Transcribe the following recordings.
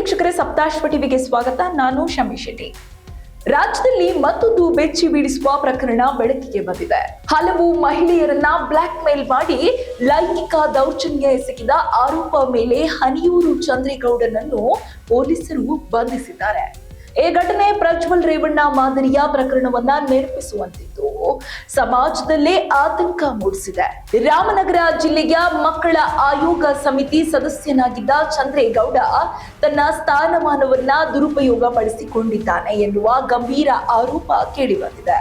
ವೀಕ್ಷಕರೇ, ಸಪ್ತಾಶ್ವ ಟಿವಿಗೆ ಸ್ವಾಗತ. ನಾನು ಶಮಿ ಶೆಟ್ಟಿ. ರಾಜ್ಯದಲ್ಲಿ ಮತ್ತೊಂದು ಬೆಚ್ಚಿ ಬೀಳಿಸುವ ಪ್ರಕರಣ ಬೆಳಕಿಗೆ ಬಂದಿದೆ. ಹಲವು ಮಹಿಳೆಯರನ್ನ ಬ್ಲಾಕ್ ಮೇಲ್ ಮಾಡಿ ಲೈಂಗಿಕ ದೌರ್ಜನ್ಯ ಎಸಗಿದ ಆರೋಪ ಮೇಲೆ ಹನಿಯೂರು ಚಂದ್ರೇಗೌಡನನ್ನು ಪೊಲೀಸರು ಬಂಧಿಸಿದ್ದಾರೆ. ಈ ಘಟನೆ ಪ್ರಜ್ವಲ್ ರೇವಣ್ಣ ಮಾದರಿಯ ಪ್ರಕರಣವನ್ನ ನೆನಪಿಸುವಂತಿದ್ದು ಸಮಾಜದಲ್ಲೇ ಆತಂಕ ಮೂಡಿಸಿದೆ. ರಾಮನಗರ ಜಿಲ್ಲೆಯ ಮಕ್ಕಳ ಆಯೋಗ ಸಮಿತಿ ಸದಸ್ಯನಾಗಿದ್ದ ಚಂದ್ರೇಗೌಡ ತನ್ನ ಸ್ಥಾನಮಾನವನ್ನ ದುರುಪಯೋಗ ಪಡಿಸಿಕೊಂಡಿದ್ದಾನೆ ಎನ್ನುವ ಗಂಭೀರ ಆರೋಪ ಕೇಳಿಬಂದಿದೆ.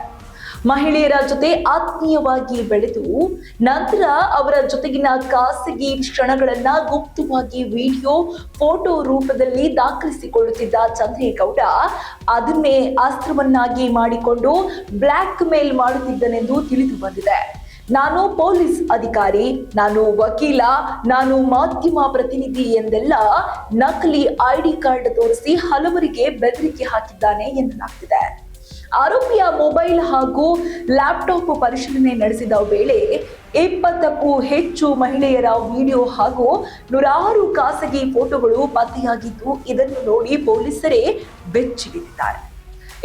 ಮಹಿಳೆಯರ ಜೊತೆ ಆತ್ಮೀಯವಾಗಿ ಬೆಳೆದು ನಂತರ ಅವರ ಜೊತೆಗಿನ ಖಾಸಗಿ ಕ್ಷಣಗಳನ್ನ ಗುಪ್ತವಾಗಿ ವಿಡಿಯೋ, ಫೋಟೋ ರೂಪದಲ್ಲಿ ದಾಖಲಿಸಿಕೊಳ್ಳುತ್ತಿದ್ದ ಚಂದ್ರೇಗೌಡ ಅದನ್ನೇ ಅಸ್ತ್ರವನ್ನಾಗಿ ಮಾಡಿಕೊಂಡು ಬ್ಲಾಕ್ ಮೇಲ್ ಮಾಡುತ್ತಿದ್ದನೆಂದು ತಿಳಿದು ಬಂದಿದೆ. ನಾನು ಪೊಲೀಸ್ ಅಧಿಕಾರಿ, ನಾನು ವಕೀಲ, ನಾನು ಮಾಧ್ಯಮ ಪ್ರತಿನಿಧಿ ಎಂದೆಲ್ಲ ನಕಲಿ ಐಡಿ ಕಾರ್ಡ್ ತೋರಿಸಿ ಹಲವರಿಗೆ ಬೆದರಿಕೆ ಹಾಕಿದ್ದಾನೆ ಎನ್ನಲಾಗ್ತಿದೆ. ಆರೋಪಿಯ ಮೊಬೈಲ್ ಹಾಗೂ ಲ್ಯಾಪ್ಟಾಪ್ ಪರಿಶೀಲನೆ ನಡೆಸಿದ ವೇಳೆ 20ಕ್ಕೂ ಹೆಚ್ಚು ಮಹಿಳೆಯರ ವಿಡಿಯೋ ಹಾಗೂ 106 ಖಾಸಗಿ ಫೋಟೋಗಳು ಪತ್ತೆಯಾಗಿದ್ದು, ಇದನ್ನು ನೋಡಿ ಪೊಲೀಸರೇ ಬೆಚ್ಚಿ ಬಿದ್ದಿದ್ದಾರೆ.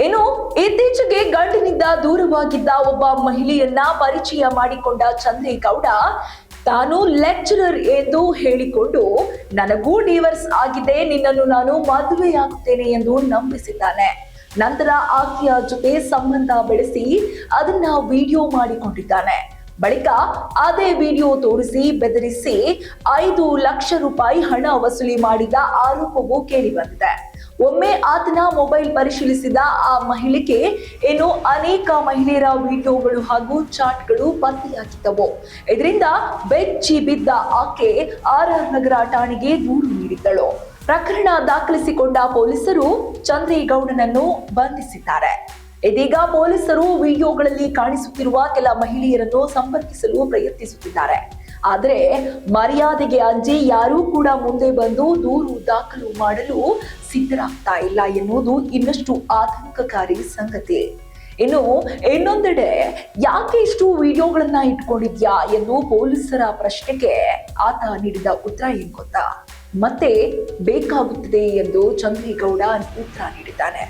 ಇನ್ನು ಇತ್ತೀಚೆಗೆ ಗಂಡನಿಂದ ದೂರವಾಗಿದ್ದ ಒಬ್ಬ ಮಹಿಳೆಯನ್ನ ಪರಿಚಯ ಮಾಡಿಕೊಂಡ ಚಂದ್ರೇಗೌಡ ತಾನು ಲೆಕ್ಚರರ್ ಎಂದು ಹೇಳಿಕೊಂಡು ನನಗೂ ಡಿವೋರ್ಸ್ ಆಗಿದೆ, ನಿನ್ನನ್ನು ನಾನು ಮದುವೆಯಾಗುತ್ತೇನೆ ಎಂದು ನಂಬಿಸಿದ್ದಾನೆ. ನಂತರ ಆಕೆಯ ಜೊತೆ ಸಂಬಂಧ ಬೆಳೆಸಿ ಅದನ್ನ ವಿಡಿಯೋ ಮಾಡಿಕೊಂಡಿದ್ದಾನೆ. ಬಳಿಕ ಅದೇ ವಿಡಿಯೋ ತೋರಿಸಿ ಬೆದರಿಸಿ 5 ಲಕ್ಷ ರೂಪಾಯಿ ಹಣ ವಸೂಲಿ ಮಾಡಿದ ಆರೋಪವೂ ಕೇಳಿ ಬಂದಿದೆ. ಒಮ್ಮೆ ಆತನ ಮೊಬೈಲ್ ಪರಿಶೀಲಿಸಿದ ಆ ಮಹಿಳೆಗೆ ಅನೇಕ ಮಹಿಳೆಯರ ವಿಡಿಯೋಗಳು ಹಾಗೂ ಚಾಟ್ಗಳು ಪತ್ತೆಯಾಗಿದ್ದವು. ಇದರಿಂದ ಬೆಚ್ಚಿ ಬಿದ್ದ ಆಕೆ RR ನಗರ ಠಾಣೆಗೆ ದೂರು ನೀಡಿದ್ದಳು. ಪ್ರಕರಣ ದಾಖಲಿಸಿಕೊಂಡ ಪೊಲೀಸರು ಚಂದ್ರೇಗೌಡನನ್ನು ಬಂಧಿಸಿದ್ದಾರೆ. ಇದೀಗ ಪೊಲೀಸರು ವಿಡಿಯೋಗಳಲ್ಲಿ ಕಾಣಿಸುತ್ತಿರುವ ಕೆಲ ಮಹಿಳೆಯರನ್ನು ಸಂಪರ್ಕಿಸಲು ಪ್ರಯತ್ನಿಸುತ್ತಿದ್ದಾರೆ. ಆದರೆ ಮರ್ಯಾದೆಗೆ ಅಂಜಿ ಯಾರೂ ಕೂಡ ಮುಂದೆ ಬಂದು ದೂರು ದಾಖಲು ಮಾಡಲು ಸಿದ್ಧರಾಗ್ತಾ ಇಲ್ಲ ಎನ್ನುವುದು ಇನ್ನಷ್ಟು ಆತಂಕಕಾರಿ ಸಂಗತಿ. ಇನ್ನೊಂದೆಡೆ ಯಾಕೆ ಇಷ್ಟು ವಿಡಿಯೋಗಳನ್ನ ಇಟ್ಕೊಂಡಿದ್ಯಾ ಎಂದು ಪೊಲೀಸರ ಪ್ರಶ್ನೆಗೆ ಆತ ನೀಡಿದ ಉತ್ತರ ಏನ್ ಗೊತ್ತಾ? ಮತ್ತೆ ಬೇಕಾಗುತ್ತದೆ ಎಂದು ಚಂದ್ರೇಗೌಡ ಉತ್ತರ ನೀಡಿದ್ದಾನೆ.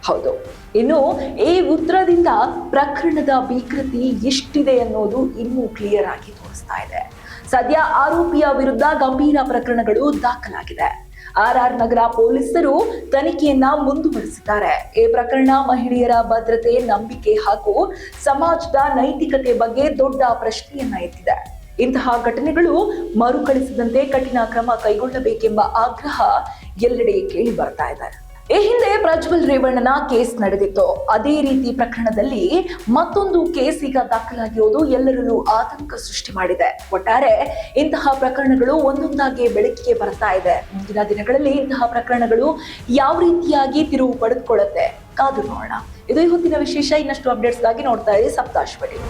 ಹೌದು, ಇನ್ನು ಈ ಉತ್ತರದಿಂದ ಪ್ರಕರಣದ ಭೀಕರತೆ ಎಷ್ಟಿದೆ ಅನ್ನೋದು ಇನ್ನೂ ಕ್ಲಿಯರ್ ಆಗಿ ತೋರಿಸ್ತಾ ಇದೆ. ಸದ್ಯ ಆರೋಪಿಯ ವಿರುದ್ಧ ಗಂಭೀರ ಪ್ರಕರಣಗಳು ದಾಖಲಾಗಿದೆ. RR ನಗರ ಪೊಲೀಸರು ತನಿಖೆಯನ್ನ ಮುಂದುವರಿಸಿದ್ದಾರೆ. ಈ ಪ್ರಕರಣ ಮಹಿಳೆಯರ ಭದ್ರತೆ, ನಂಬಿಕೆ ಹಾಗೂ ಸಮಾಜದ ನೈತಿಕತೆ ಬಗ್ಗೆ ದೊಡ್ಡ ಪ್ರಶ್ನೆಯನ್ನ ಎತ್ತಿದೆ. ಇಂತಹ ಘಟನೆಗಳು ಮರುಕಳಿಸದಂತೆ ಕಠಿಣ ಕ್ರಮ ಕೈಗೊಳ್ಳಬೇಕೆಂಬ ಆಗ್ರಹ ಎಲ್ಲೆಡೆ ಕೇಳಿ ಬರ್ತಾ ಇದೆ. ಈ ಹಿಂದೆ ಪ್ರಜ್ವಲ್ ರೇವಣ್ಣನ ಕೇಸ್ ನಡೆದಿತ್ತು. ಅದೇ ರೀತಿ ಪ್ರಕರಣದಲ್ಲಿ ಮತ್ತೊಂದು ಕೇಸ್ ಈಗ ದಾಖಲಾಗಿರುವುದು ಎಲ್ಲರಲ್ಲೂ ಆತಂಕ ಸೃಷ್ಟಿ ಮಾಡಿದೆ. ಒಟ್ಟಾರೆ ಇಂತಹ ಪ್ರಕರಣಗಳು ಒಂದೊಂದಾಗಿ ಬೆಳಕಿಗೆ ಬರ್ತಾ ಇದೆ. ಮುಂದಿನ ದಿನಗಳಲ್ಲಿ ಇಂತಹ ಪ್ರಕರಣಗಳು ಯಾವ ರೀತಿಯಾಗಿ ತಿರುವು ಪಡೆದುಕೊಳ್ಳುತ್ತೆ ಕಾದು ನೋಡೋಣ. ಇದು ಈ ಹೊತ್ತಿನ ವಿಶೇಷ. ಇನ್ನಷ್ಟು ಅಪ್ಡೇಟ್ಸ್ಗಾಗಿ ನೋಡ್ತಾ ಇರಿ ಸಪ್ತಾಶ್ವ ಟಿವಿ.